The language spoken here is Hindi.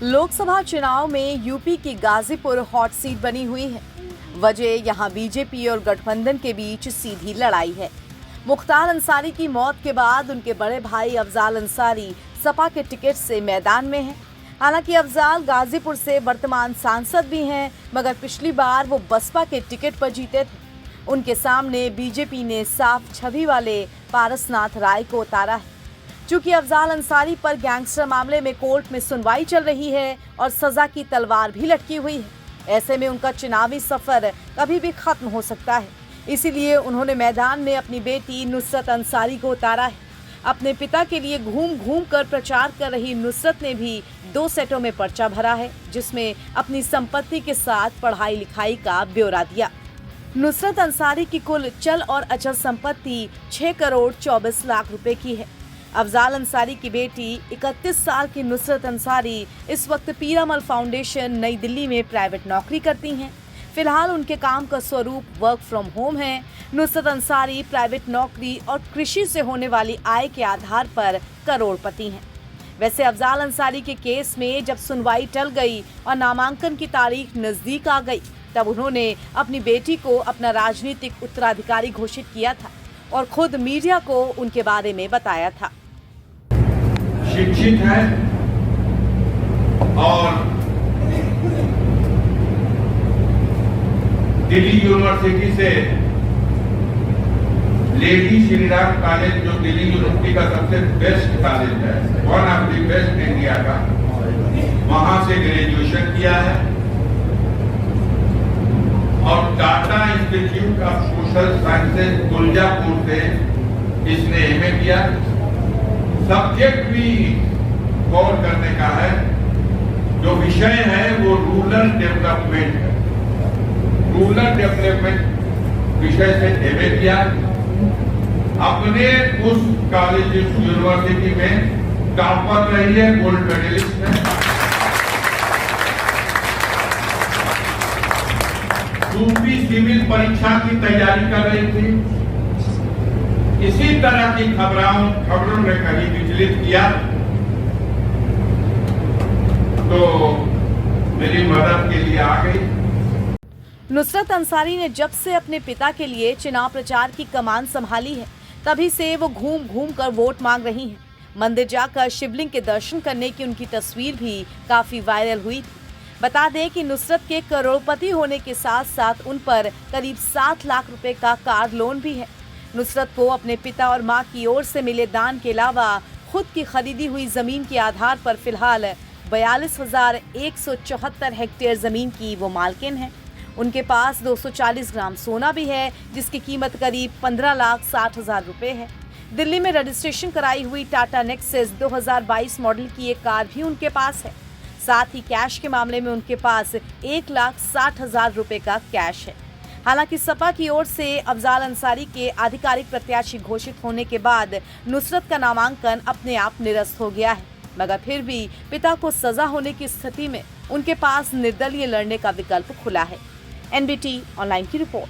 लोकसभा चुनाव में यूपी की गाजीपुर हॉट सीट बनी हुई है। वजह यहां बीजेपी और गठबंधन के बीच सीधी लड़ाई है। मुख्तार अंसारी की मौत के बाद उनके बड़े भाई अफजाल अंसारी सपा के टिकट से मैदान में हैं। हालांकि अफजाल गाजीपुर से वर्तमान सांसद भी हैं, मगर पिछली बार वो बसपा के टिकट पर जीते थे। उनके सामने बीजेपी ने साफ छवि वाले पारसनाथ राय को उतारा है। चूंकि अफजाल अंसारी पर गैंगस्टर मामले में कोर्ट में सुनवाई चल रही है और सजा की तलवार भी लटकी हुई है, ऐसे में उनका चुनावी सफर कभी भी खत्म हो सकता है। इसीलिए उन्होंने मैदान में अपनी बेटी नुसरत अंसारी को उतारा है। अपने पिता के लिए घूम घूम कर प्रचार कर रही नुसरत ने भी 2 सेटों में पर्चा भरा है, जिसमें अपनी संपत्ति के साथ पढ़ाई लिखाई का ब्यौरा दिया। नुसरत अंसारी की कुल चल और अचल संपत्ति 6 करोड़ 24 लाख रुपए की है। अफजाल अंसारी की बेटी 31 साल की नुसरत अंसारी इस वक्त पीरामल फाउंडेशन नई दिल्ली में प्राइवेट नौकरी करती हैं। फिलहाल उनके काम का स्वरूप वर्क फ्रॉम होम है। नुसरत अंसारी प्राइवेट नौकरी और कृषि से होने वाली आय के आधार पर करोड़पति हैं। वैसे अफजाल अंसारी के केस में जब सुनवाई टल गई और नामांकन की तारीख नजदीक आ गई, तब उन्होंने अपनी बेटी को अपना राजनीतिक उत्तराधिकारी घोषित किया था और खुद मीडिया को उनके बारे में बताया था। शिक्षित है और दिल्ली यूनिवर्सिटी से लेडी श्रीराम कॉलेज, जो दिल्ली यूनिवर्सिटी का सबसे बेस्ट कॉलेज है, one of the best India का, वहां से ग्रेजुएशन किया है और Tata institute of social sciences Tuljapur से इसने एमए किया। सब्जेक्ट भी गौर करने का है, जो विषय है वो रूरल डेवलपमेंट है। रूरल डेवलपमेंट विषय से एमए किया। अपने उस कॉलेज यूनिवर्सिटी में टॉपर रही है, गोल्ड मेडलिस्ट है। यूपी सिविल परीक्षा की तैयारी कर रही थी। इसी तरह की खबरों ने कहीं विचलित किया तो मेरी मदद के लिए आ गई। नुसरत अंसारी ने जब से अपने पिता के लिए चुनाव प्रचार की कमान संभाली है, तभी से वो घूम घूम कर वोट मांग रही हैं। मंदिर जाकर शिवलिंग के दर्शन करने की उनकी तस्वीर भी काफी वायरल हुई थी। बता दें कि नुसरत के करोड़पति होने के साथ साथ उन पर करीब 7 लाख रुपए का कार लोन भी है। नुसरत को अपने पिता और मां की ओर से मिले दान के अलावा खुद की खरीदी हुई जमीन के आधार पर फिलहाल 42,174 हेक्टेयर जमीन की वो मालकिन है। उनके पास 240 ग्राम सोना भी है, जिसकी कीमत करीब 15,60,000 रुपए है। दिल्ली में रजिस्ट्रेशन कराई हुई टाटा नेक्सस 2022 मॉडल की एक कार भी उनके पास है। साथ ही कैश के मामले में उनके पास 1,60,000 रुपए का कैश है। हालांकि सपा की ओर से अफजाल अंसारी के आधिकारिक प्रत्याशी घोषित होने के बाद नुसरत का नामांकन अपने आप निरस्त हो गया है, मगर फिर भी पिता को सजा होने की स्थिति में उनके पास निर्दलीय लड़ने का विकल्प खुला है। एनबीटी ऑनलाइन की रिपोर्ट।